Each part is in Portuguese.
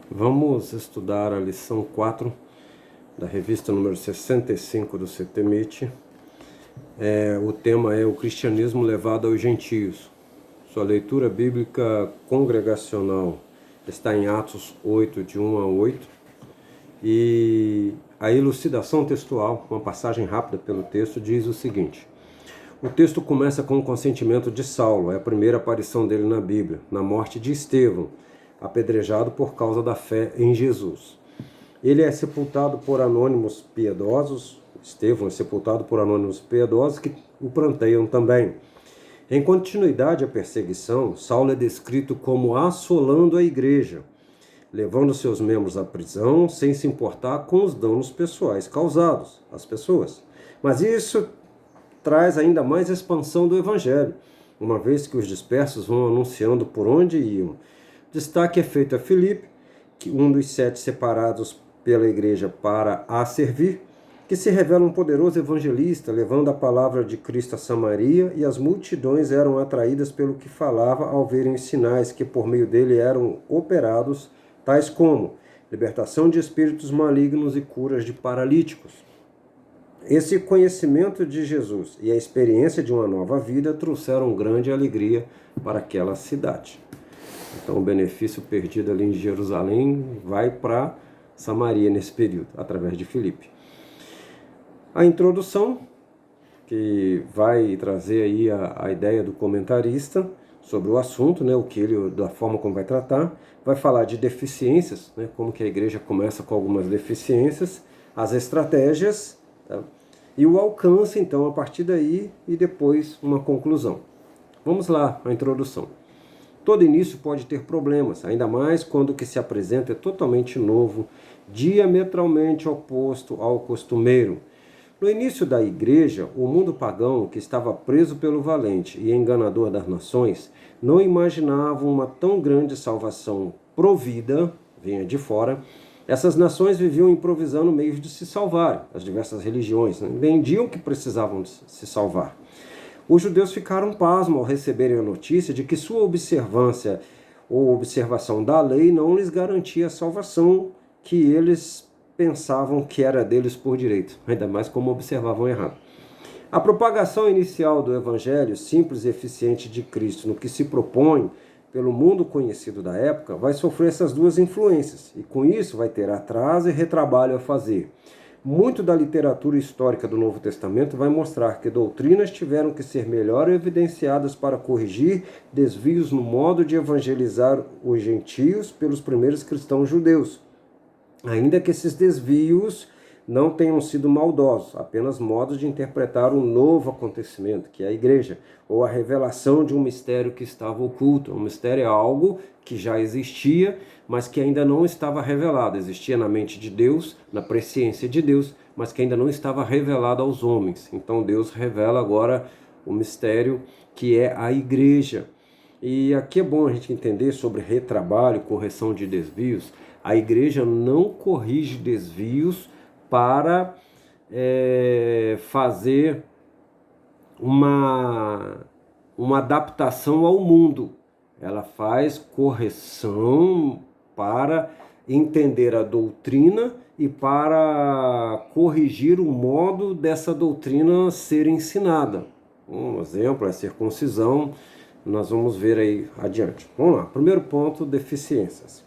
Vamos estudar a lição 4 da revista número 65 do CTMIT. O tema é o cristianismo levado aos gentios. Sua leitura bíblica congregacional está em Atos 8, de 1 a 8. E a elucidação textual, uma passagem rápida pelo texto, diz o seguinte. O texto começa com o consentimento de Saulo, é a primeira aparição dele na Bíblia, na morte de Estevão, apedrejado por causa da fé em Jesus. Ele é sepultado por anônimos piedosos, Estevão é sepultado por anônimos piedosos que o pranteiam também. Em continuidade à perseguição, Saulo é descrito como assolando a igreja, levando seus membros à prisão sem se importar com os danos pessoais causados às pessoas. Mas isso traz ainda mais expansão do evangelho, uma vez que os dispersos vão anunciando por onde iam. Destaque é feito a Filipe, um dos 7 separados pela igreja para a servir, que se revela um poderoso evangelista, levando a palavra de Cristo a Samaria, e as multidões eram atraídas pelo que falava ao verem os sinais que por meio dele eram operados, tais como libertação de espíritos malignos e curas de paralíticos. Esse conhecimento de Jesus e a experiência de uma nova vida trouxeram grande alegria para aquela cidade. Então o benefício perdido ali em Jerusalém vai para Samaria nesse período, através de Filipe. A introdução, que vai trazer aí a ideia do comentarista sobre o assunto, né, o que ele, da forma como vai tratar, vai falar de deficiências, né, como que a igreja começa com algumas deficiências, as estratégias, tá, e o alcance, então, a partir daí, e depois uma conclusão. Vamos lá, a introdução. Todo início pode ter problemas, ainda mais quando o que se apresenta é totalmente novo, diametralmente oposto ao costumeiro. No início da igreja, o mundo pagão, que estava preso pelo valente e enganador das nações, não imaginava uma tão grande salvação provida, vinha de fora. Essas nações viviam improvisando meios de se salvar, as diversas religiões, né? Entendiam que precisavam se salvar. Os judeus ficaram pasmos ao receberem a notícia de que sua observância ou observação da lei não lhes garantia a salvação que eles pensavam que era deles por direito, ainda mais como observavam errado. A propagação inicial do evangelho simples e eficiente de Cristo no que se propõe pelo mundo conhecido da época vai sofrer essas duas influências e com isso vai ter atraso e retrabalho a fazer. Muito da literatura histórica do Novo Testamento vai mostrar que doutrinas tiveram que ser melhor evidenciadas para corrigir desvios no modo de evangelizar os gentios pelos primeiros cristãos judeus. Ainda que esses desvios não tenham sido maldosos, apenas modos de interpretar um novo acontecimento, que é a igreja, ou a revelação de um mistério que estava oculto. Um mistério é algo que já existia, mas que ainda não estava revelado. Existia na mente de Deus, na presciência de Deus, mas que ainda não estava revelado aos homens. Então Deus revela agora o mistério que é a igreja. E aqui é bom a gente entender sobre retrabalho, correção de desvios. A igreja não corrige desvios para fazer uma adaptação ao mundo. Ela faz correção para entender a doutrina e para corrigir o modo dessa doutrina ser ensinada. Um exemplo é a circuncisão, nós vamos ver aí adiante. Vamos lá, primeiro ponto, deficiências.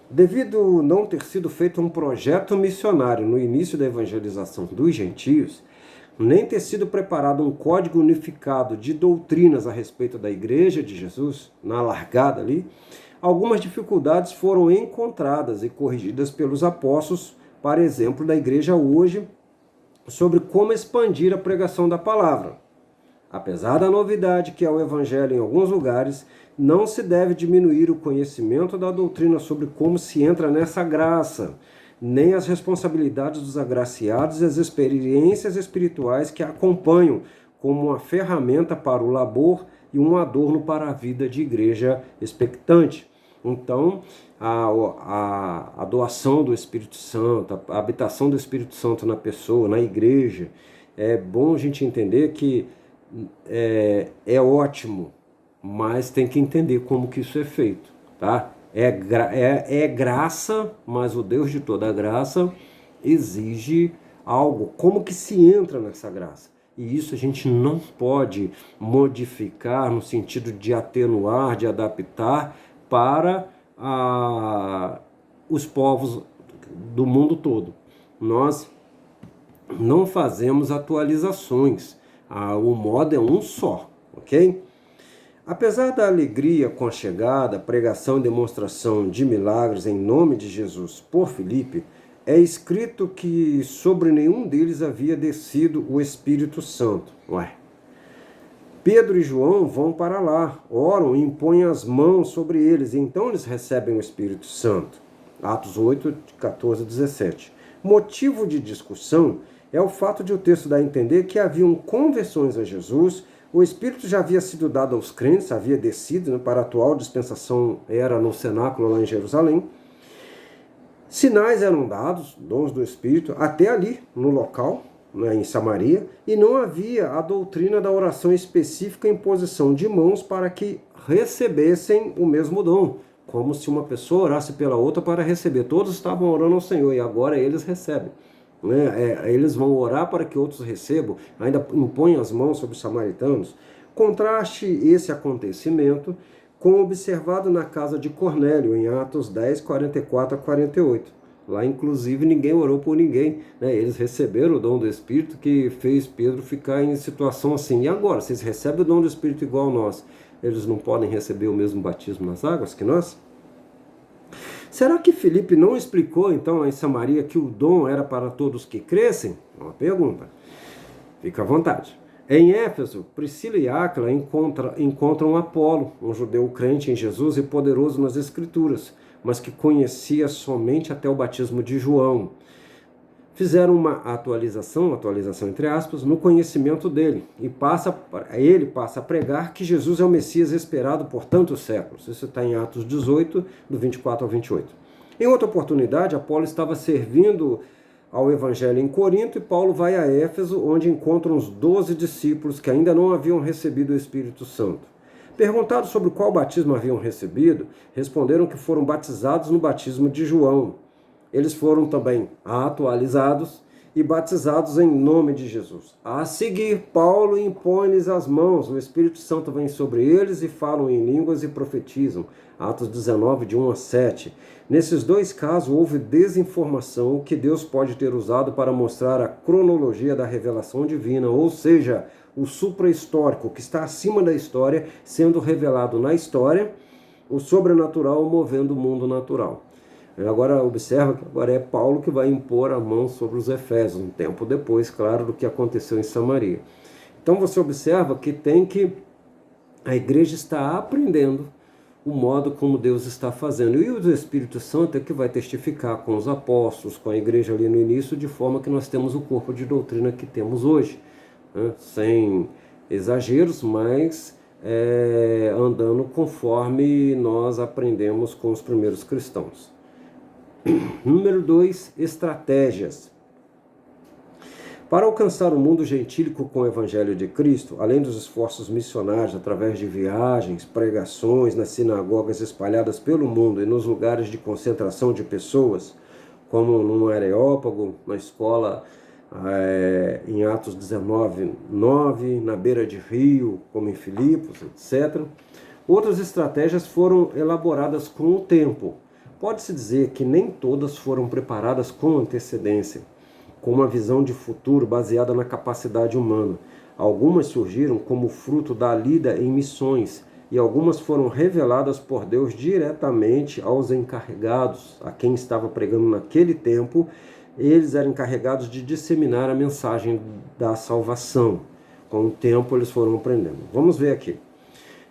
Devido não ter sido feito um projeto missionário no início da evangelização dos gentios, nem ter sido preparado um código unificado de doutrinas a respeito da igreja de Jesus, na largada ali, algumas dificuldades foram encontradas e corrigidas pelos apóstolos, para exemplo da igreja hoje, sobre como expandir a pregação da palavra. Apesar da novidade que é o evangelho em alguns lugares, não se deve diminuir o conhecimento da doutrina sobre como se entra nessa graça, nem as responsabilidades dos agraciados e as experiências espirituais que a acompanham como uma ferramenta para o labor e um adorno para a vida de igreja expectante. Então, a doação do Espírito Santo, a habitação do Espírito Santo na pessoa, na igreja, é bom a gente entender que é ótimo, mas tem que entender como que isso é feito, tá? É graça, mas o Deus de toda graça exige algo. Como que se entra nessa graça? E isso a gente não pode modificar no sentido de atenuar, de adaptar para os povos do mundo todo. Nós não fazemos atualizações. O modo é um só, ok? Apesar da alegria com a chegada, pregação e demonstração de milagres em nome de Jesus por Filipe, é escrito que sobre nenhum deles havia descido o Espírito Santo. Pedro e João vão para lá, oram e impõem as mãos sobre eles, e então eles recebem o Espírito Santo. Atos 8, 14 e 17. Motivo de discussão é o fato de o texto dar a entender que haviam conversões a Jesus. O Espírito já havia sido dado aos crentes, havia descido, para a atual dispensação era no cenáculo lá em Jerusalém. Sinais eram dados, dons do Espírito, até ali no local, em Samaria, e não havia a doutrina da oração específica em posição de mãos para que recebessem o mesmo dom, como se uma pessoa orasse pela outra para receber. Todos estavam orando ao Senhor e agora eles recebem. Eles vão orar para que outros recebam, ainda impõem as mãos sobre os samaritanos. Contraste esse acontecimento com o observado na casa de Cornélio, em Atos 10, 44 a 48. Lá, inclusive, ninguém orou por ninguém. Eles receberam o dom do Espírito, que fez Pedro ficar em situação assim. E agora, vocês recebem o dom do Espírito igual a nós, eles não podem receber o mesmo batismo nas águas que nós? Será que Filipe não explicou, então, em Samaria que o dom era para todos que crescem? É uma pergunta. Fica à vontade. Em Éfeso, Priscila e Áquila encontram Apolo, um judeu crente em Jesus e poderoso nas Escrituras, mas que conhecia somente até o batismo de João. Fizeram uma atualização entre aspas, no conhecimento dele, e ele passa a pregar que Jesus é o Messias esperado por tantos séculos. Isso está em Atos 18, do 24 ao 28. Em outra oportunidade, Apolo estava servindo ao Evangelho em Corinto, e Paulo vai a Éfeso, onde encontra os 12 discípulos que ainda não haviam recebido o Espírito Santo. Perguntados sobre qual batismo haviam recebido, responderam que foram batizados no batismo de João. Eles foram também atualizados e batizados em nome de Jesus. A seguir, Paulo impõe-lhes as mãos, o Espírito Santo vem sobre eles e falam em línguas e profetizam. Atos 19, de 1 a 7. Nesses dois casos, houve desinformação que Deus pode ter usado para mostrar a cronologia da revelação divina, ou seja, o supra-histórico, que está acima da história, sendo revelado na história, o sobrenatural movendo o mundo natural. Agora observa que agora é Paulo que vai impor a mão sobre os Efésios, um tempo depois, claro, do que aconteceu em Samaria. Então você observa que a igreja está aprendendo o modo como Deus está fazendo. E o Espírito Santo é que vai testificar com os apóstolos, com a igreja ali no início, de forma que nós temos o corpo de doutrina que temos hoje. Sem exageros, mas andando conforme nós aprendemos com os primeiros cristãos. Número 2, estratégias. Para alcançar o mundo gentílico com o Evangelho de Cristo, além dos esforços missionários através de viagens, pregações nas sinagogas espalhadas pelo mundo e nos lugares de concentração de pessoas, como no Areópago, na escola em Atos 19, 9, na beira de rio, como em Filipos, etc. Outras estratégias foram elaboradas com o tempo. Pode-se dizer que nem todas foram preparadas com antecedência, com uma visão de futuro baseada na capacidade humana. Algumas surgiram como fruto da lida em missões, e algumas foram reveladas por Deus diretamente aos encarregados, a quem estava pregando naquele tempo. Eles eram encarregados de disseminar a mensagem da salvação. Com o tempo eles foram aprendendo. Vamos ver aqui.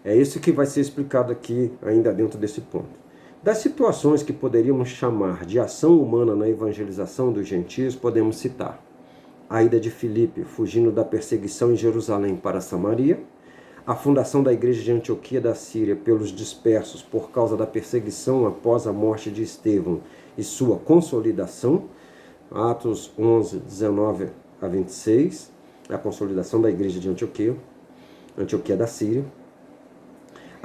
É isso que vai ser explicado aqui ainda dentro desse ponto. Das situações que poderíamos chamar de ação humana na evangelização dos gentios, podemos citar a ida de Filipe, fugindo da perseguição em Jerusalém para Samaria, a fundação da igreja de Antioquia da Síria pelos dispersos por causa da perseguição após a morte de Estevão e sua consolidação, Atos 11, 19 a 26, a consolidação da igreja de Antioquia da Síria,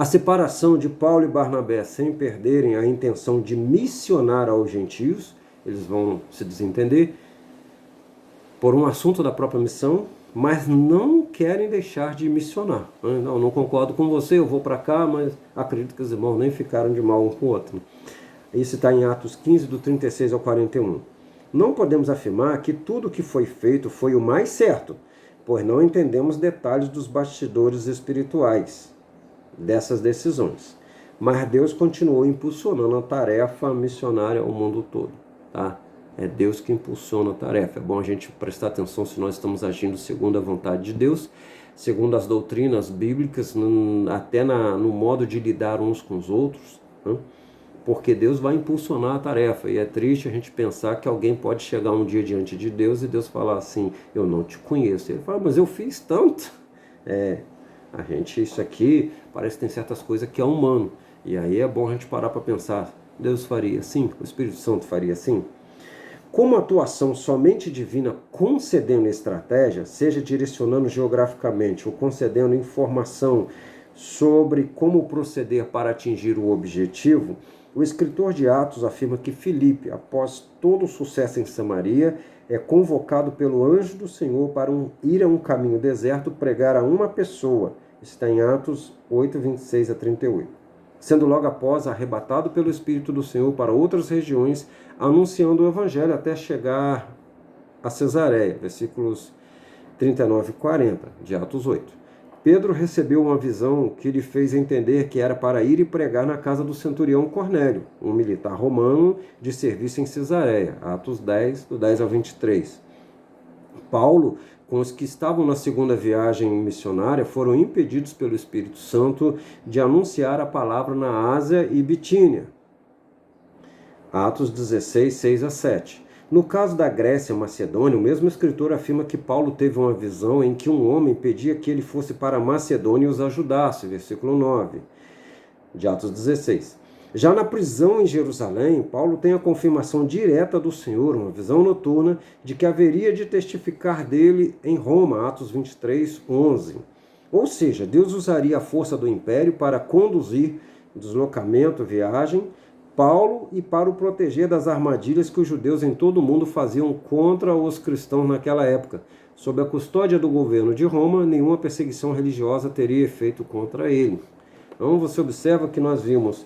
A separação de Paulo e Barnabé sem perderem a intenção de missionar aos gentios, eles vão se desentender por um assunto da própria missão, mas não querem deixar de missionar. Não concordo com você, eu vou para cá, mas acredito que os irmãos nem ficaram de mal um com o outro. Isso está em Atos 15, do 36 ao 41. Não podemos afirmar que tudo o que foi feito foi o mais certo, pois não entendemos detalhes dos bastidores espirituais dessas decisões. Mas Deus continuou impulsionando a tarefa missionária ao mundo todo, tá? É Deus que impulsiona a tarefa. É bom a gente prestar atenção se nós estamos agindo segundo a vontade de Deus, segundo as doutrinas bíblicas, até no modo de lidar uns com os outros, né? Porque Deus vai impulsionar a tarefa. E é triste a gente pensar que alguém pode chegar um dia diante de Deus e Deus falar assim, eu não te conheço. Ele fala, mas eu fiz tanto. Isso aqui parece que tem certas coisas que é humano. E aí é bom a gente parar para pensar, Deus faria assim? O Espírito Santo faria assim? Como atuação somente divina concedendo estratégia, seja direcionando geograficamente ou concedendo informação sobre como proceder para atingir o objetivo, o escritor de Atos afirma que Filipe, após todo o sucesso em Samaria, é convocado pelo anjo do Senhor para ir a um caminho deserto pregar a uma pessoa. Isso está em Atos 8, 26 a 38. Sendo logo após arrebatado pelo Espírito do Senhor para outras regiões, anunciando o Evangelho até chegar a Cesareia, versículos 39 e 40, de Atos 8. Pedro recebeu uma visão que lhe fez entender que era para ir e pregar na casa do centurião Cornélio, um militar romano de serviço em Cesareia, Atos 10, do 10 ao 23. Paulo, com os que estavam na segunda viagem missionária, foram impedidos pelo Espírito Santo de anunciar a palavra na Ásia e Bitínia, Atos 16, 6 a 7. No caso da Grécia e Macedônia, o mesmo escritor afirma que Paulo teve uma visão em que um homem pedia que ele fosse para a Macedônia e os ajudasse, versículo 9, de Atos 16. Já na prisão em Jerusalém, Paulo tem a confirmação direta do Senhor, uma visão noturna, de que haveria de testificar dele em Roma, Atos 23, 11. Ou seja, Deus usaria a força do império para conduzir deslocamento, viagem, Paulo e para o proteger das armadilhas que os judeus em todo o mundo faziam contra os cristãos naquela época. Sob a custódia do governo de Roma, nenhuma perseguição religiosa teria efeito contra ele. Então você observa que nós vimos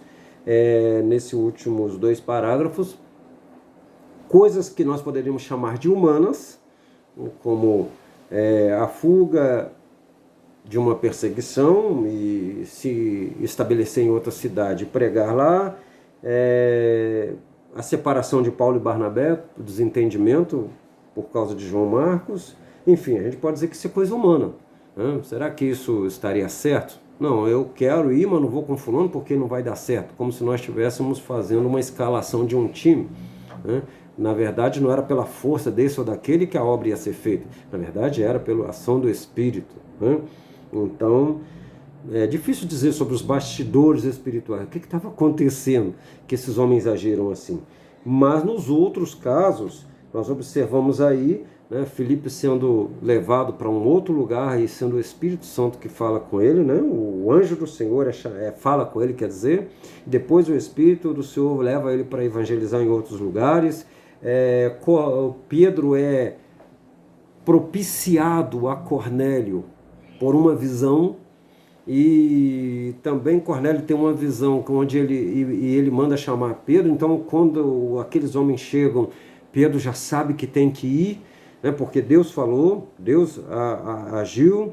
nesses últimos 2 parágrafos coisas que nós poderíamos chamar de humanas, como a fuga de uma perseguição e se estabelecer em outra cidade e pregar lá, a separação de Paulo e Barnabé, o desentendimento por causa de João Marcos, enfim, a gente pode dizer que isso é coisa humana, né? Será que isso estaria certo? Não, eu quero ir, mas não vou com fulano porque não vai dar certo, como se nós estivéssemos fazendo uma escalação de um time, né? Na verdade, não era pela força desse ou daquele que a obra ia ser feita, na verdade era pela ação do Espírito, né? Então, é difícil dizer sobre os bastidores espirituais, o que estava acontecendo que esses homens agiram assim. Mas nos outros casos, nós observamos aí, né, Filipe sendo levado para um outro lugar e sendo o Espírito Santo que fala com ele, né, o anjo do Senhor fala com ele, quer dizer, depois o Espírito do Senhor leva ele para evangelizar em outros lugares. Pedro é propiciado a Cornélio por uma visão. E também Cornélio tem uma visão onde ele manda chamar Pedro. Então quando aqueles homens chegam, Pedro já sabe que tem que ir, né, porque Deus falou, Deus agiu.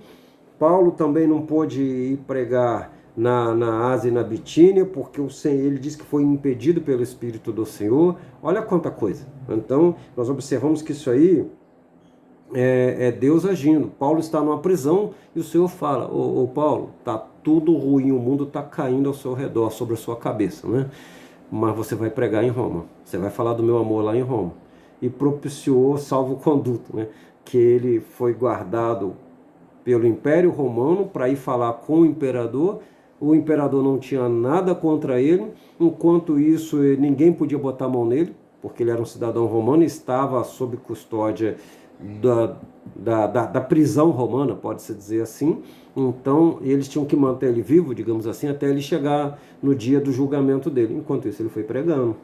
Paulo também não pôde ir pregar na Ásia e na Bitínia, porque ele disse que foi impedido pelo Espírito do Senhor. Olha quanta coisa. Então nós observamos que isso aí é Deus agindo. Paulo está numa prisão e o Senhor fala, ô Paulo, está tudo ruim, o mundo está caindo ao seu redor, sobre a sua cabeça, né? Mas você vai pregar em Roma, você vai falar do meu amor lá em Roma. E propiciou salvo-conduto, né? Que ele foi guardado pelo Império Romano para ir falar com o imperador não tinha nada contra ele, enquanto isso ninguém podia botar a mão nele, porque ele era um cidadão romano e estava sob custódia da prisão romana, pode-se dizer assim. Então eles tinham que manter ele vivo, digamos assim, até ele chegar no dia do julgamento dele. Enquanto isso ele foi pregando.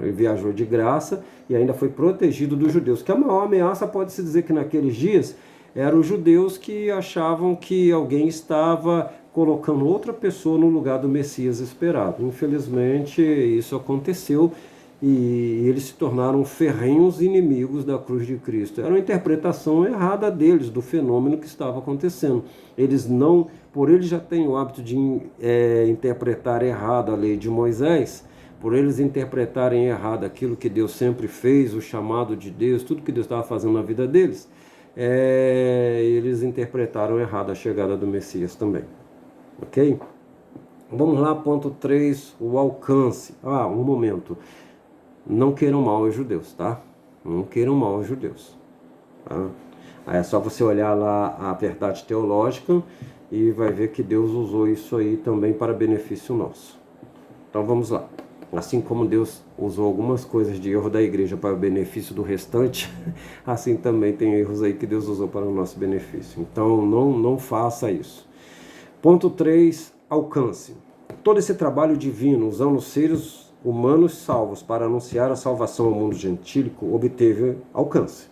Ele viajou de graça e ainda foi protegido dos judeus, que a maior ameaça, pode-se dizer que naqueles dias, eram os judeus que achavam que alguém estava colocando outra pessoa no lugar do Messias esperado. Infelizmente isso aconteceu e eles se tornaram ferrenhos inimigos da cruz de Cristo. Era uma interpretação errada deles do fenômeno que estava acontecendo. Por eles já terem o hábito de interpretar errado a lei de Moisés, por eles interpretarem errado aquilo que Deus sempre fez, o chamado de Deus, tudo que Deus estava fazendo na vida deles, eles interpretaram errado a chegada do Messias também. Ok? Vamos lá, ponto 3, o alcance. Um momento. Não queiram mal aos judeus, tá? Não queiram mal aos judeus. Tá? Aí é só você olhar lá a verdade teológica e vai ver que Deus usou isso aí também para benefício nosso. Então vamos lá. Assim como Deus usou algumas coisas de erro da igreja para o benefício do restante, assim também tem erros aí que Deus usou para o nosso benefício. Então não faça isso. Ponto 3, alcance. Todo esse trabalho divino, usando os seres humanos salvos para anunciar a salvação ao mundo gentílico, obteve alcance.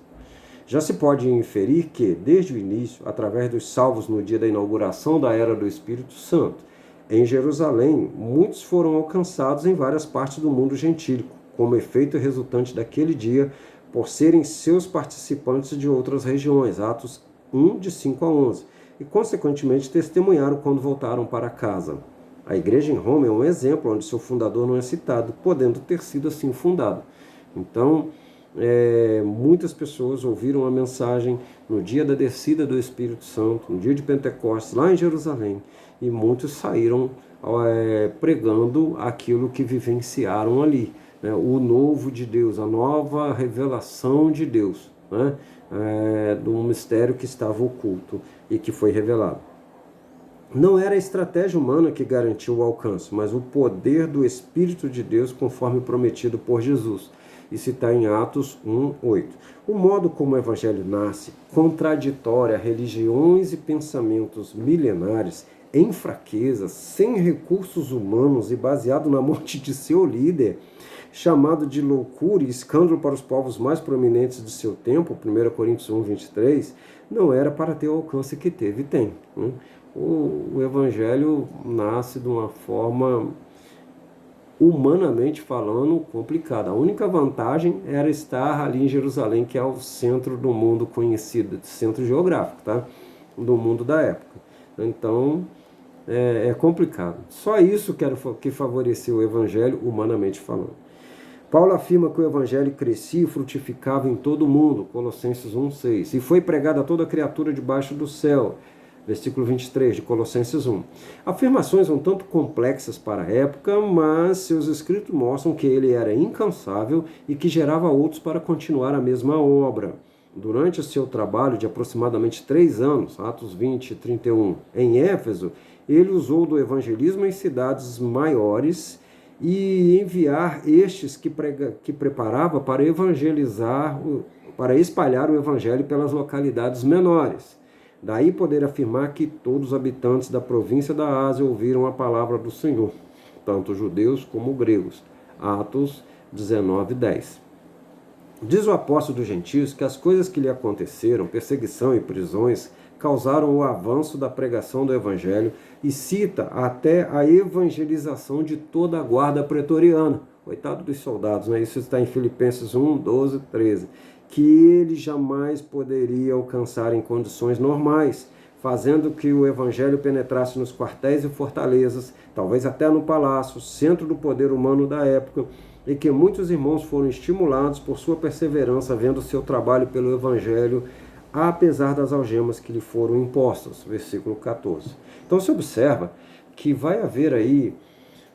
Já se pode inferir que, desde o início, através dos salvos no dia da inauguração da Era do Espírito Santo, em Jerusalém, muitos foram alcançados em várias partes do mundo gentílico, como efeito resultante daquele dia, por serem seus participantes de outras regiões, Atos 1, de 5 a 11, e consequentemente testemunharam quando voltaram para casa. A igreja em Roma é um exemplo onde seu fundador não é citado, podendo ter sido assim fundado. Então, muitas pessoas ouviram a mensagem no dia da descida do Espírito Santo, no dia de Pentecostes, lá em Jerusalém, e muitos saíram pregando aquilo que vivenciaram ali, né? O novo de Deus, a nova revelação de Deus, né? Do mistério que estava oculto e que foi revelado. Não era a estratégia humana que garantiu o alcance, mas o poder do Espírito de Deus, conforme prometido por Jesus. Isso está em Atos 1:8. O modo como o Evangelho nasce, contraditório a religiões e pensamentos milenares, em fraqueza, sem recursos humanos e baseado na morte de seu líder, chamado de loucura e escândalo para os povos mais prominentes de seu tempo, 1 Coríntios 1:23, não era para ter o alcance que teve e tem. O Evangelho nasce de uma forma, humanamente falando, complicada. A única vantagem era estar ali em Jerusalém, que é o centro do mundo conhecido, centro geográfico, tá? Do mundo da época. Então, é complicado. Só isso que favoreceu o Evangelho, humanamente falando. Paulo afirma que o Evangelho crescia e frutificava em todo o mundo, Colossenses 1:6, e foi pregado a toda criatura debaixo do céu, versículo 23 de Colossenses 1. Afirmações um tanto complexas para a época, mas seus escritos mostram que ele era incansável e que gerava outros para continuar a mesma obra. Durante o seu trabalho de aproximadamente 3 anos, Atos 20:31, em Éfeso, ele usou do evangelismo em cidades maiores e enviar estes que preparava para evangelizar, para espalhar o evangelho pelas localidades menores. Daí poder afirmar que todos os habitantes da província da Ásia ouviram a palavra do Senhor, tanto judeus como gregos. Atos 19:10. Diz o apóstolo dos gentios que as coisas que lhe aconteceram, perseguição e prisões, causaram o avanço da pregação do evangelho e cita até a evangelização de toda a guarda pretoriana. Coitado dos soldados, né? Isso está em Filipenses 1:12-13. Que ele jamais poderia alcançar em condições normais, fazendo que o evangelho penetrasse nos quartéis e fortalezas, talvez até no palácio, centro do poder humano da época, e que muitos irmãos foram estimulados por sua perseverança, vendo seu trabalho pelo evangelho, apesar das algemas que lhe foram impostas, versículo 14. Então se observa que vai haver aí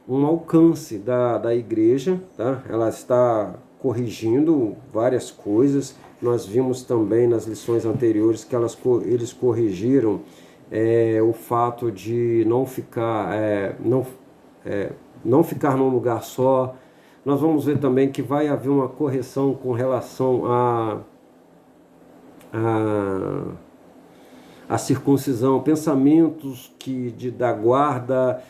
um alcance da igreja, tá? Ela está corrigindo várias coisas. Nós vimos também nas lições anteriores que eles corrigiram o fato de não ficar num lugar só. Nós vamos ver também que vai haver uma correção com relação a, a circuncisão, pensamentos da guarda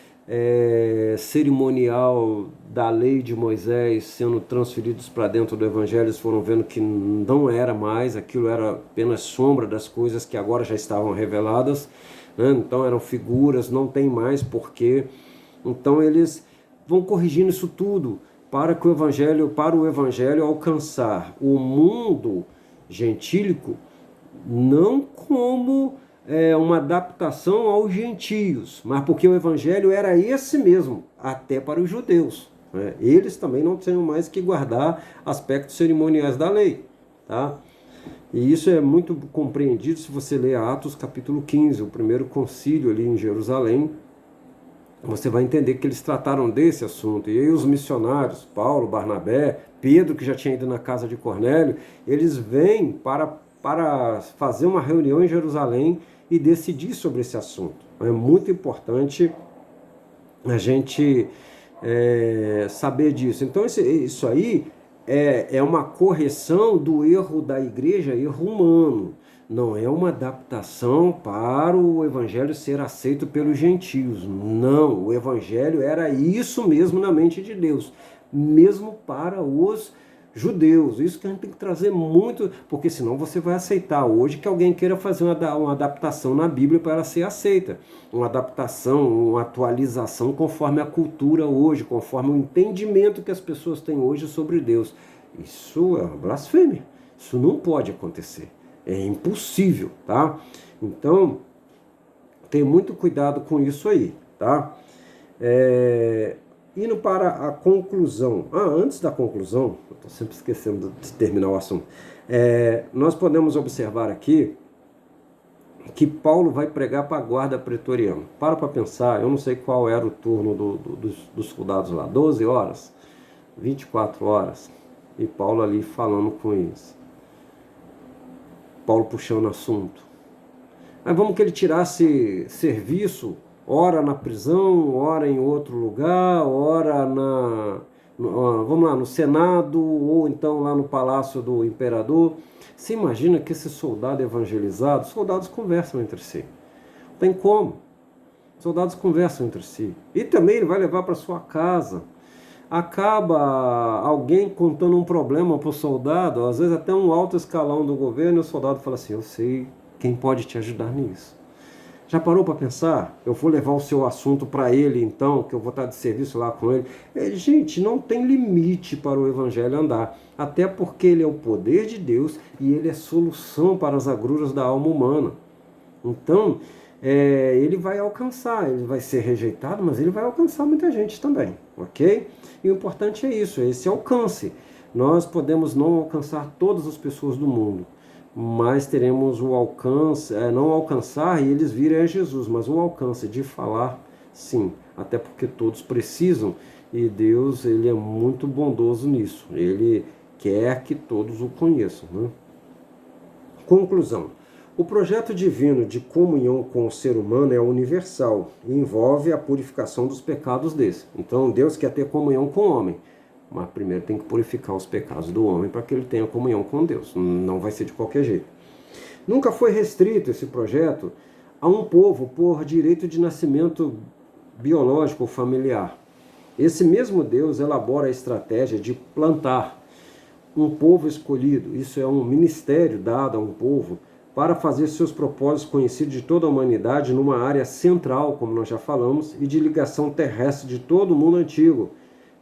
cerimonial da lei de Moisés sendo transferidos para dentro do evangelho. Eles foram vendo que não era mais, aquilo era apenas sombra das coisas que agora já estavam reveladas, né? Então eram figuras, não tem mais porquê. Então eles vão corrigindo isso tudo para o evangelho alcançar o mundo gentílico, não como uma adaptação aos gentios, mas porque o evangelho era esse mesmo, até para os judeus, né? Eles também não tinham mais que guardar aspectos cerimoniais da lei, tá? E isso é muito compreendido se você ler Atos capítulo 15, o primeiro concílio ali em Jerusalém. Você vai entender que eles trataram desse assunto. E aí os missionários, Paulo, Barnabé, Pedro, que já tinha ido na casa de Cornélio, eles vêm para fazer uma reunião em Jerusalém e decidir sobre esse assunto. É muito importante a gente saber disso. Então isso aí é uma correção do erro da igreja, erro humano. Não é uma adaptação para o evangelho ser aceito pelos gentios. Não, o evangelho era isso mesmo na mente de Deus, mesmo para os judeus. Isso que a gente tem que trazer muito, porque senão você vai aceitar hoje que alguém queira fazer uma adaptação na Bíblia para ela ser aceita. Uma adaptação, uma atualização conforme a cultura hoje, conforme o entendimento que as pessoas têm hoje sobre Deus. Isso é uma blasfêmia. Isso não pode acontecer. É impossível, tá? Então, tem muito cuidado com isso aí, tá? Indo para a conclusão. Antes da conclusão, eu estou sempre esquecendo de terminar o assunto. Nós podemos observar aqui que Paulo vai pregar para a guarda pretoriana. Para pensar, eu não sei qual era o turno dos soldados lá, 12 horas, 24 horas, e Paulo ali falando com eles. Paulo puxando o assunto. Mas vamos que ele tirasse serviço, ora na prisão, ora em outro lugar, ora no Senado, ou então lá no palácio do imperador. Você imagina que esse soldado evangelizado, soldados conversam entre si. Não tem como. Soldados conversam entre si. E também ele vai levar para sua casa. Acaba alguém contando um problema para o soldado, às vezes até um alto escalão do governo, e o soldado fala assim: eu sei quem pode te ajudar nisso. Já parou para pensar? Eu vou levar o seu assunto para ele então, que eu vou estar de serviço lá com ele. Gente, não tem limite para o evangelho andar, até porque ele é o poder de Deus e ele é solução para as agruras da alma humana. Então, ele vai alcançar, ele vai ser rejeitado, mas ele vai alcançar muita gente também, ok? E o importante é isso, esse alcance. Nós podemos não alcançar todas as pessoas do mundo, mas teremos o alcance, não alcançar e eles virem a Jesus, mas o alcance de falar, sim, até porque todos precisam, e Deus, ele é muito bondoso nisso, ele quer que todos o conheçam, né? Conclusão. O projeto divino de comunhão com o ser humano é universal e envolve a purificação dos pecados desse. Então Deus quer ter comunhão com o homem, mas primeiro tem que purificar os pecados do homem para que ele tenha comunhão com Deus. Não vai ser de qualquer jeito. Nunca foi restrito esse projeto a um povo por direito de nascimento biológico ou familiar. Esse mesmo Deus elabora a estratégia de plantar um povo escolhido. Isso é um ministério dado a um povo para fazer seus propósitos conhecidos de toda a humanidade numa área central, como nós já falamos, e de ligação terrestre de todo o mundo antigo.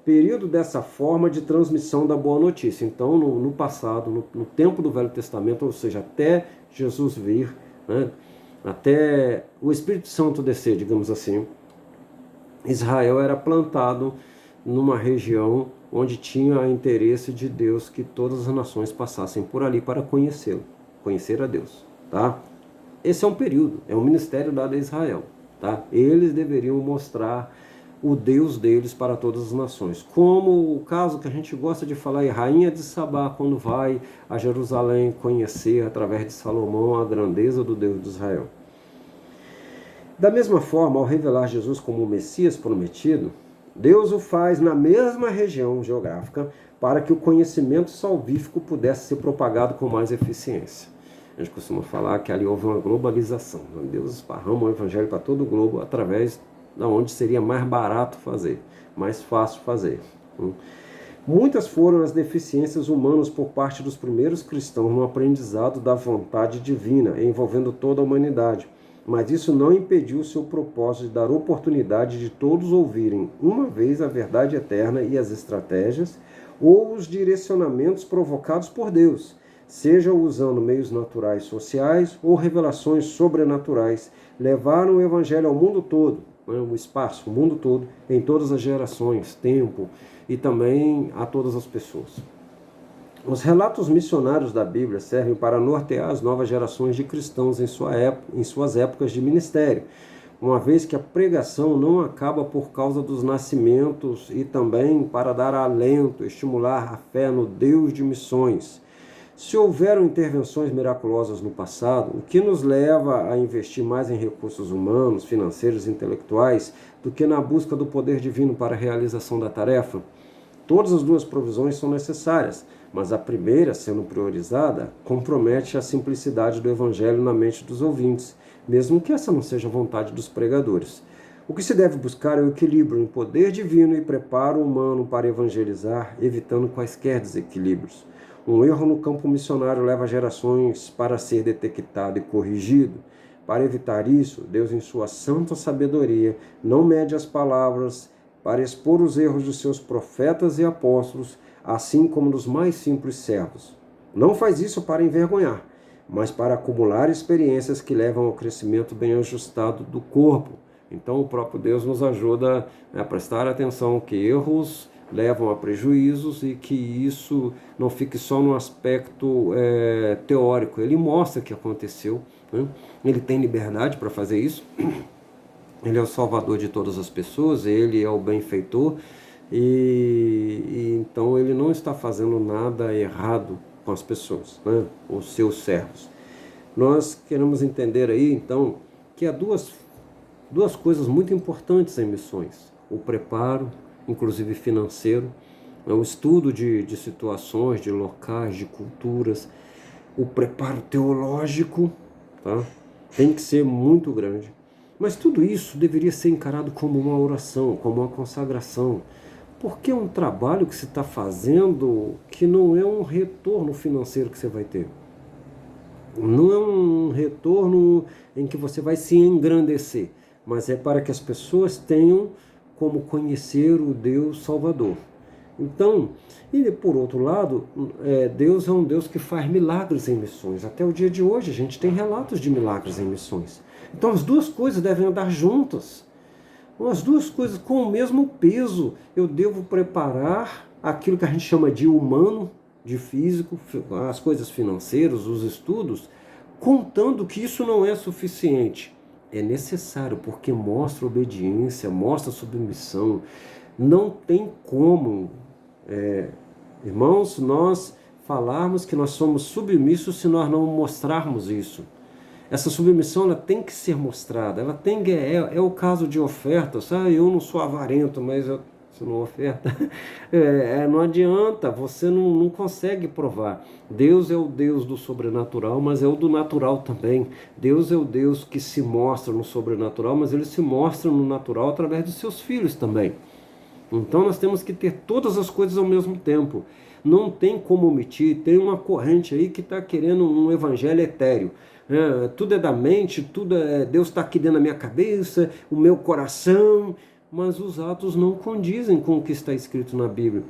Período dessa forma de transmissão da boa notícia. Então, no passado, no tempo do Velho Testamento, ou seja, até Jesus vir, né, até o Espírito Santo descer, digamos assim, Israel era plantado numa região onde tinha interesse de Deus que todas as nações passassem por ali para conhecê-lo, conhecer a Deus, tá? Esse é um período, é um ministério dado a Israel, tá? Eles deveriam mostrar o Deus deles para todas as nações, como o caso que a gente gosta de falar, é Rainha de Sabá, quando vai a Jerusalém conhecer, através de Salomão, a grandeza do Deus de Israel. Da mesma forma, ao revelar Jesus como o Messias prometido, Deus o faz na mesma região geográfica para que o conhecimento salvífico pudesse ser propagado com mais eficiência. A gente costuma falar que ali houve uma globalização. Deus esparrama o evangelho para todo o globo através da onde seria mais barato fazer, mais fácil fazer. Muitas foram as deficiências humanas por parte dos primeiros cristãos no aprendizado da vontade divina, envolvendo toda a humanidade. Mas isso não impediu seu propósito de dar oportunidade de todos ouvirem uma vez a verdade eterna e as estratégias ou os direcionamentos provocados por Deus, seja usando meios naturais sociais ou revelações sobrenaturais, levaram o evangelho ao mundo todo, o espaço, o mundo todo, em todas as gerações, tempo e também a todas as pessoas. Os relatos missionários da Bíblia servem para nortear as novas gerações de cristãos em suas épocas de ministério, uma vez que a pregação não acaba por causa dos nascimentos e também para dar alento, estimular a fé no Deus de missões. Se houveram intervenções miraculosas no passado, o que nos leva a investir mais em recursos humanos, financeiros e intelectuais do que na busca do poder divino para a realização da tarefa? Todas as duas provisões são necessárias, mas a primeira, sendo priorizada, compromete a simplicidade do evangelho na mente dos ouvintes, mesmo que essa não seja a vontade dos pregadores. O que se deve buscar é o equilíbrio em poder divino e preparo humano para evangelizar, evitando quaisquer desequilíbrios. Um erro no campo missionário leva gerações para ser detectado e corrigido. Para evitar isso, Deus, em sua santa sabedoria, não mede as palavras para expor os erros dos seus profetas e apóstolos, assim como dos mais simples servos. Não faz isso para envergonhar, mas para acumular experiências que levam ao crescimento bem ajustado do corpo. Então o próprio Deus nos ajuda a prestar atenção que erros levam a prejuízos e que isso não fique só no aspecto teórico. Ele mostra o que aconteceu, né? Ele tem liberdade para fazer isso. Ele é o salvador de todas as pessoas, ele é o benfeitor e então ele não está fazendo nada errado com as pessoas, né? Os seus servos. Nós queremos entender aí, então, que há duas coisas muito importantes em missões. O preparo, inclusive financeiro, o estudo de situações, de locais, de culturas. O preparo teológico, tá? Tem que ser muito grande. Mas tudo isso deveria ser encarado como uma oração, como uma consagração. Porque é um trabalho que você está fazendo que não é um retorno financeiro que você vai ter. Não é um retorno em que você vai se engrandecer, mas é para que as pessoas tenham como conhecer o Deus Salvador. Então, e por outro lado, Deus é um Deus que faz milagres em missões. Até o dia de hoje a gente tem relatos de milagres em missões. Então as duas coisas devem andar juntas. As duas coisas com o mesmo peso. Eu devo preparar aquilo que a gente chama de humano, de físico, as coisas financeiras, os estudos, contando que isso não é suficiente. É necessário, porque mostra obediência, mostra submissão. Não tem como, irmãos, nós falarmos que nós somos submissos se nós não mostrarmos isso. Essa submissão ela tem que ser mostrada, ela tem que, é o caso de ofertas. Eu não sou avarento, mas você não oferta. Não adianta, você não consegue provar. Deus é o Deus do sobrenatural, mas é o do natural também. Deus é o Deus que se mostra no sobrenatural, mas ele se mostra no natural através dos seus filhos também. Então nós temos que ter todas as coisas ao mesmo tempo. Não tem como omitir. Tem uma corrente aí que está querendo um evangelho etéreo. Tudo é da mente, Deus está aqui dentro da minha cabeça, o meu coração, mas os atos não condizem com o que está escrito na Bíblia,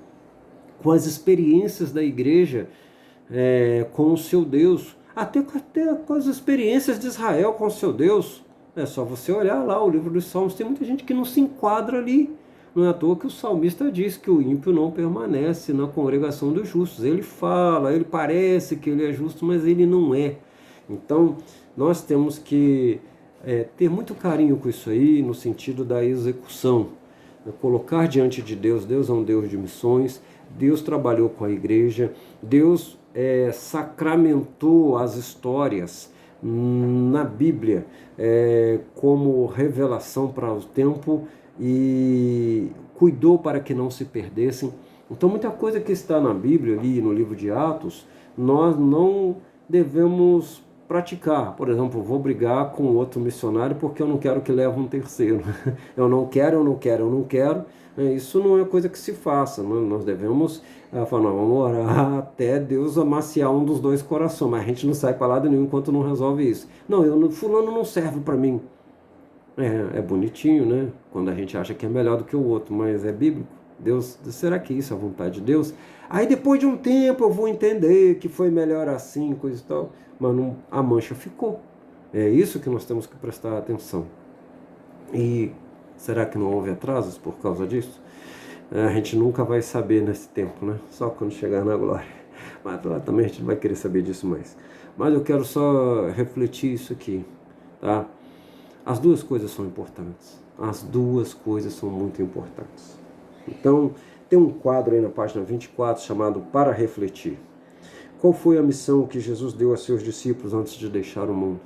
com as experiências da igreja, com o seu Deus, até com as experiências de Israel com o seu Deus. É só você olhar lá o livro dos Salmos, tem muita gente que não se enquadra ali. Não é à toa que o salmista diz que o ímpio não permanece na congregação dos justos. Ele fala, ele parece que ele é justo, mas ele não é. Então, nós temos que ter muito carinho com isso aí, no sentido da execução. Colocar diante de Deus. Deus é um Deus de missões, Deus trabalhou com a igreja, Deus sacramentou as histórias na Bíblia como revelação para o tempo e cuidou para que não se perdessem. Então, muita coisa que está na Bíblia, ali no livro de Atos, nós não devemos praticar. Por exemplo, vou brigar com outro missionário porque eu não quero que leve um terceiro. Eu não quero. Isso não é coisa que se faça. Nós devemos falar, não, vamos orar até Deus amaciar um dos dois corações, mas a gente não sai para lado nenhum enquanto não resolve isso. Não, fulano não serve para mim. É bonitinho, né? Quando a gente acha que é melhor do que o outro, mas é bíblico. Deus, será que isso é a vontade de Deus? Aí depois de um tempo eu vou entender que foi melhor assim, coisa e tal, mas a mancha ficou. É isso que nós temos que prestar atenção. E será que não houve atrasos por causa disso? A gente nunca vai saber nesse tempo, né? Só quando chegar na glória. Mas lá também a gente vai querer saber disso mais. Mas eu quero só refletir isso aqui, tá? As duas coisas são importantes. As duas coisas são muito importantes. Então, tem um quadro aí na página 24 chamado Para Refletir. Qual foi a missão que Jesus deu a seus discípulos antes de deixar o mundo?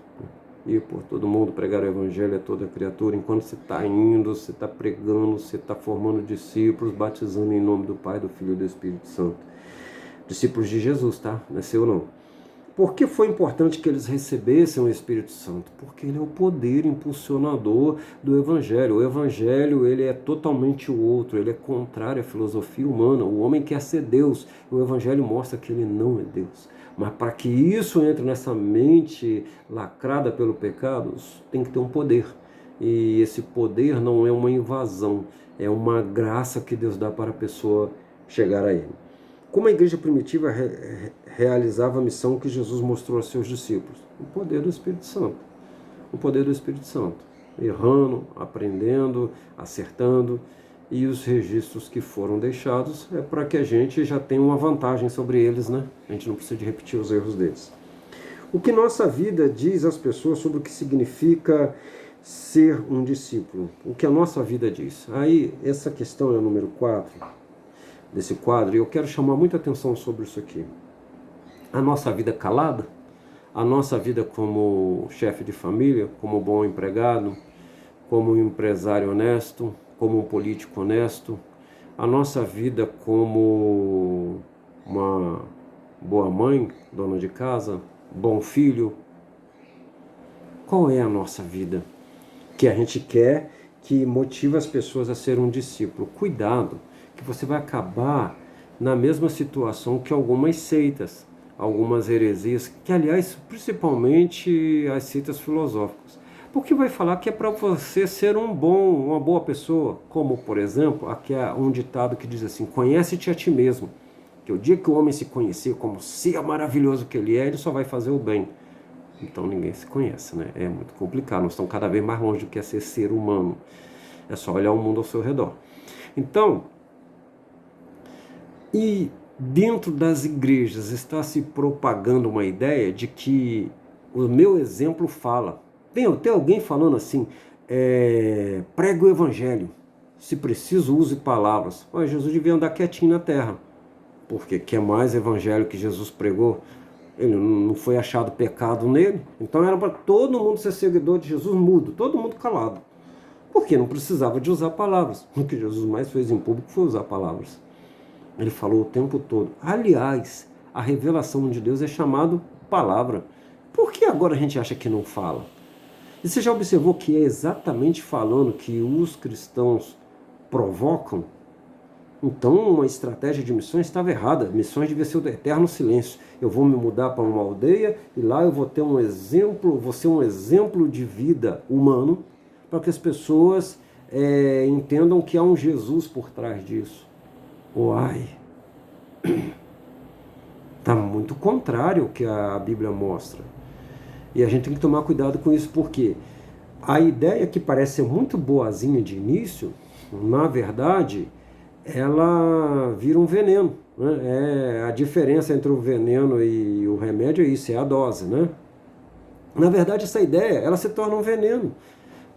Ir por todo mundo, pregar o evangelho a toda criatura. Enquanto você está indo, você está pregando, você está formando discípulos, batizando em nome do Pai, do Filho e do Espírito Santo. Discípulos de Jesus, tá? Não é seu não. Por que foi importante que eles recebessem o Espírito Santo? Porque ele é o poder impulsionador do Evangelho. O Evangelho, ele é totalmente o outro, ele é contrário à filosofia humana. O homem quer ser Deus, o Evangelho mostra que ele não é Deus. Mas para que isso entre nessa mente lacrada pelo pecado, tem que ter um poder. E esse poder não é uma invasão, é uma graça que Deus dá para a pessoa chegar a ele. Como a igreja primitiva realizava a missão que Jesus mostrou aos seus discípulos? O poder do Espírito Santo. O poder do Espírito Santo. Errando, aprendendo, acertando. E os registros que foram deixados é para que a gente já tenha uma vantagem sobre eles, né? A gente não precisa de repetir os erros deles. O que nossa vida diz às pessoas sobre o que significa ser um discípulo? O que a nossa vida diz? Aí, essa questão é o número 4 desse quadro, e eu quero chamar muita atenção sobre isso aqui. A nossa vida calada, a nossa vida como chefe de família, como bom empregado, como um empresário honesto, como um político honesto, a nossa vida como uma boa mãe, dona de casa, bom filho. Qual é a nossa vida que a gente quer que motive as pessoas a ser um discípulo? Cuidado, que você vai acabar na mesma situação que algumas seitas, algumas heresias, que aliás, principalmente as seitas filosóficas. Porque vai falar que é para você ser uma boa pessoa, como por exemplo, aqui há um ditado que diz assim, conhece-te a ti mesmo, que o dia que o homem se conhecer como ser maravilhoso que ele só vai fazer o bem. Então ninguém se conhece, né? É muito complicado, nós estamos cada vez mais longe do que é ser humano. É só olhar o mundo ao seu redor. Então, e dentro das igrejas está se propagando uma ideia de que o meu exemplo fala. Tem alguém falando assim, prega o evangelho, se preciso use palavras. Mas Jesus devia andar quietinho na terra, porque quer mais evangelho que Jesus pregou? Ele não foi achado pecado nele, então era para todo mundo ser seguidor de Jesus mudo, todo mundo calado. Porque não precisava de usar palavras. O que Jesus mais fez em público foi usar palavras. Ele falou o tempo todo. Aliás, a revelação de Deus é chamado palavra. Por que agora a gente acha que não fala? E você já observou que é exatamente falando que os cristãos provocam? Então, uma estratégia de missões estava errada. Missões devia ser o eterno silêncio. Eu vou me mudar para uma aldeia e lá eu vou ter um exemplo, vou ser um exemplo de vida humano para que as pessoas entendam que há um Jesus por trás disso. Uai, está muito contrário ao que a Bíblia mostra. E a gente tem que tomar cuidado com isso, porque a ideia que parece ser muito boazinha de início, na verdade, ela vira um veneno, né? A diferença entre o veneno e o remédio é isso, é a dose, né? Na verdade, essa ideia, ela se torna um veneno,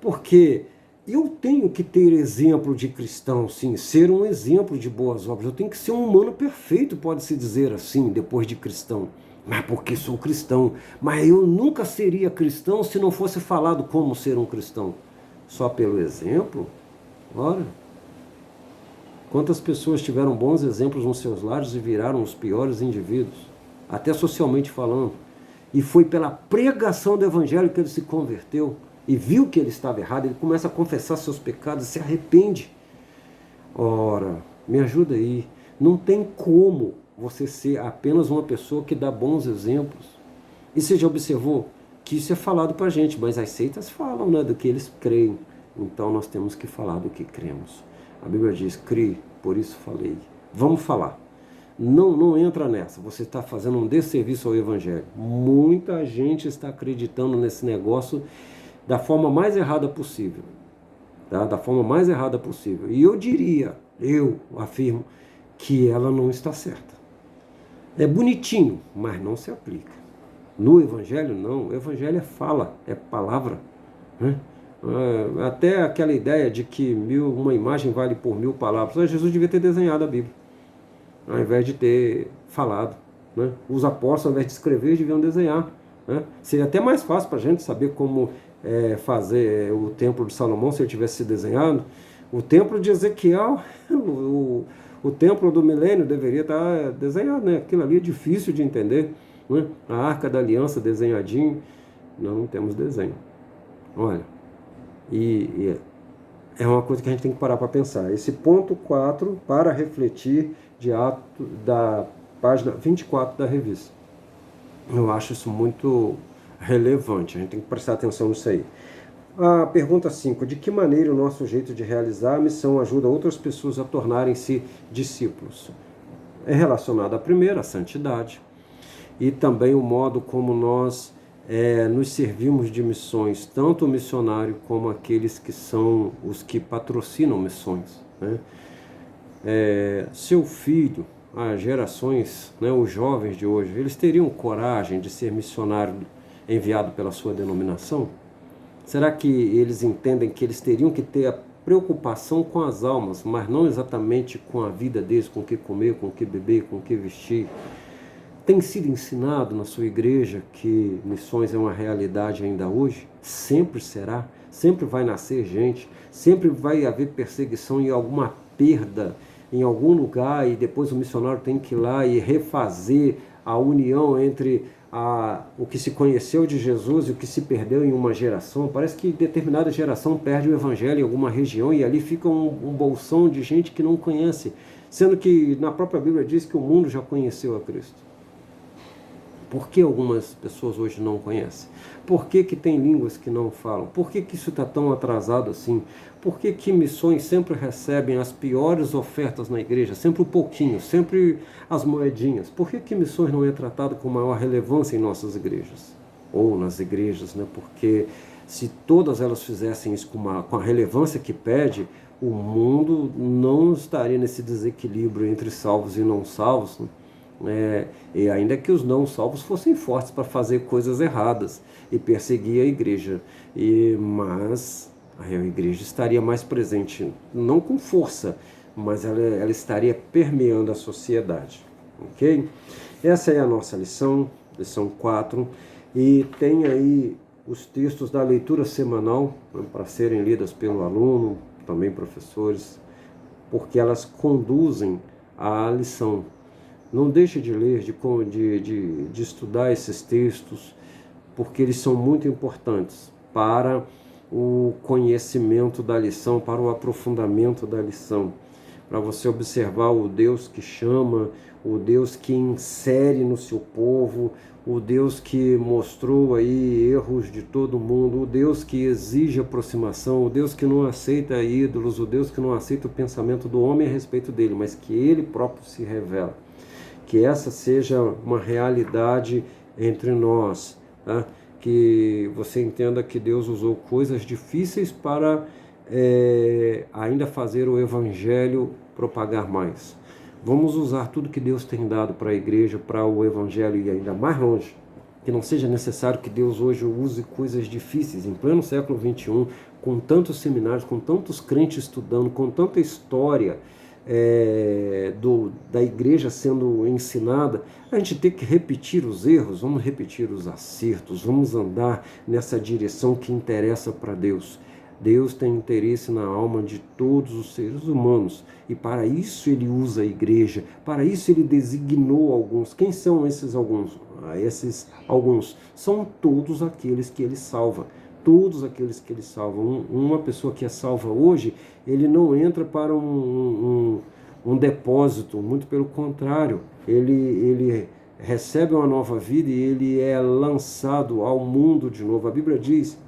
porque eu tenho que ter exemplo de cristão, sim, ser um exemplo de boas obras. Eu tenho que ser um humano perfeito, pode-se dizer assim, depois de cristão. Mas porque sou cristão. Mas eu nunca seria cristão se não fosse falado como ser um cristão. Só pelo exemplo? Ora, quantas pessoas tiveram bons exemplos nos seus lares e viraram os piores indivíduos, até socialmente falando. e foi pela pregação do evangelho que ele se converteu e viu que ele estava errado, ele começa a confessar seus pecados, se arrepende. Ora, me ajuda aí, não tem como você ser apenas uma pessoa que dá bons exemplos. E você já observou que isso é falado para a gente, mas as seitas falam, né, do que eles creem. Então nós temos que falar do que cremos. A Bíblia diz, crie, por isso falei. Vamos falar. Não entra nessa, você está fazendo um desserviço ao Evangelho. Muita gente está acreditando nesse negócio da forma mais errada possível. Tá? Da forma mais errada possível. E eu afirmo, que ela não está certa. É bonitinho, mas não se aplica. No Evangelho, não. O Evangelho é fala, é palavra. Né? Até aquela ideia de que uma imagem vale por 1000 palavras. Jesus devia ter desenhado a Bíblia, ao invés de ter falado. Né? Os apóstolos, ao invés de escrever, deviam desenhar. Né? Seria até mais fácil para a gente saber como fazer o templo de Salomão se ele tivesse sido desenhado. O templo de Ezequiel, o templo do milênio deveria estar desenhado. Né? Aquilo ali é difícil de entender. Né? A Arca da Aliança desenhadinho. Não temos desenho. Olha, e é uma coisa que a gente tem que parar para pensar. Esse ponto 4, para refletir, da página 24 da revista. Eu acho isso muito relevante, a gente tem que prestar atenção nisso aí. A pergunta 5, de que maneira o nosso jeito de realizar a missão ajuda outras pessoas a tornarem-se discípulos? É relacionado à primeira, a santidade, e também o modo como nós nos servimos de missões, tanto o missionário como aqueles que são os que patrocinam missões. Né? Seu filho, as gerações, né, os jovens de hoje, eles teriam coragem de ser missionário enviado pela sua denominação? Será que eles entendem que eles teriam que ter a preocupação com as almas, mas não exatamente com a vida deles, com o que comer, com o que beber, com o que vestir? Tem sido ensinado na sua igreja que missões é uma realidade ainda hoje? Sempre será? Sempre vai nascer gente? Sempre vai haver perseguição e alguma perda em algum lugar e depois o missionário tem que ir lá e refazer a união entre o que se conheceu de Jesus e o que se perdeu em uma geração? Parece que determinada geração perde o evangelho em alguma região e ali fica um bolsão de gente que não conhece, sendo que na própria Bíblia diz que o mundo já conheceu a Cristo. Por que algumas pessoas hoje não conhecem? Por que tem línguas que não falam? Por que isso está tão atrasado assim? Por que missões sempre recebem as piores ofertas na igreja? Sempre um pouquinho, sempre as moedinhas. Por que missões não é tratado com maior relevância em nossas igrejas? Ou nas igrejas, né? Porque se todas elas fizessem isso com a relevância que pede, o mundo não estaria nesse desequilíbrio entre salvos e não salvos, né? E ainda que os não salvos fossem fortes para fazer coisas erradas e perseguir a igreja, mas a igreja estaria mais presente, não com força, mas ela estaria permeando a sociedade, ok? Essa é a nossa lição 4, e tem aí os textos da leitura semanal, né, para serem lidas pelo aluno, também professores, porque elas conduzem à lição. Não deixe de ler, de estudar esses textos, porque eles são muito importantes para o conhecimento da lição, para o aprofundamento da lição, para você observar o Deus que chama, o Deus que insere no seu povo, o Deus que mostrou aí erros de todo mundo, o Deus que exige aproximação, o Deus que não aceita ídolos, o Deus que não aceita o pensamento do homem a respeito dele, mas que ele próprio se revela. Que essa seja uma realidade entre nós, tá? Que você entenda que Deus usou coisas difíceis para ainda fazer o Evangelho propagar mais. Vamos usar tudo que Deus tem dado para a igreja, para o Evangelho ir ainda mais longe. Que não seja necessário que Deus hoje use coisas difíceis, em pleno século XXI, com tantos seminários, com tantos crentes estudando, com tanta história da igreja sendo ensinada, a gente tem que repetir os erros, vamos repetir os acertos, vamos andar nessa direção que interessa para Deus. Deus tem interesse na alma de todos os seres humanos e para isso ele usa a igreja, para isso ele designou alguns. Quem são esses alguns? Esses alguns são todos aqueles que ele salva. Todos aqueles que ele salva. Uma pessoa que é salva hoje, ele não entra para um depósito, muito pelo contrário, ele recebe uma nova vida e ele é lançado ao mundo de novo. A Bíblia diz: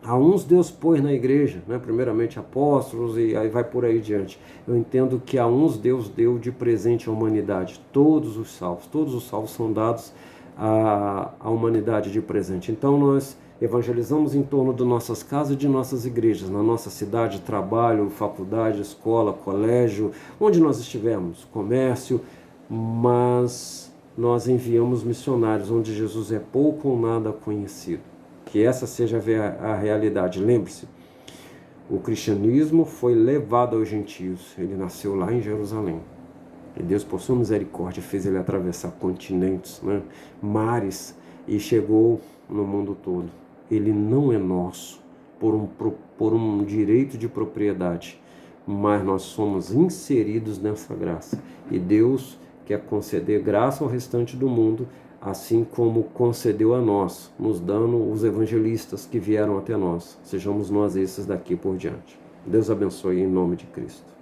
a uns Deus pôs na igreja, né? Primeiramente apóstolos e aí vai por aí diante. Eu entendo que a uns Deus deu de presente à humanidade, todos os salvos são dados à humanidade de presente. Então nós evangelizamos em torno de nossas casas e de nossas igrejas, na nossa cidade, trabalho, faculdade, escola, colégio, onde nós estivermos, comércio, mas nós enviamos missionários onde Jesus é pouco ou nada conhecido. Que essa seja a realidade. Lembre-se, o cristianismo foi levado aos gentios. Ele nasceu lá em Jerusalém. E Deus, por sua misericórdia, fez ele atravessar continentes, né, mares, e chegou no mundo todo. Ele não é nosso por um direito de propriedade, mas nós somos inseridos nessa graça. E Deus quer conceder graça ao restante do mundo, assim como concedeu a nós, nos dando os evangelistas que vieram até nós. Sejamos nós esses daqui por diante. Deus abençoe em nome de Cristo.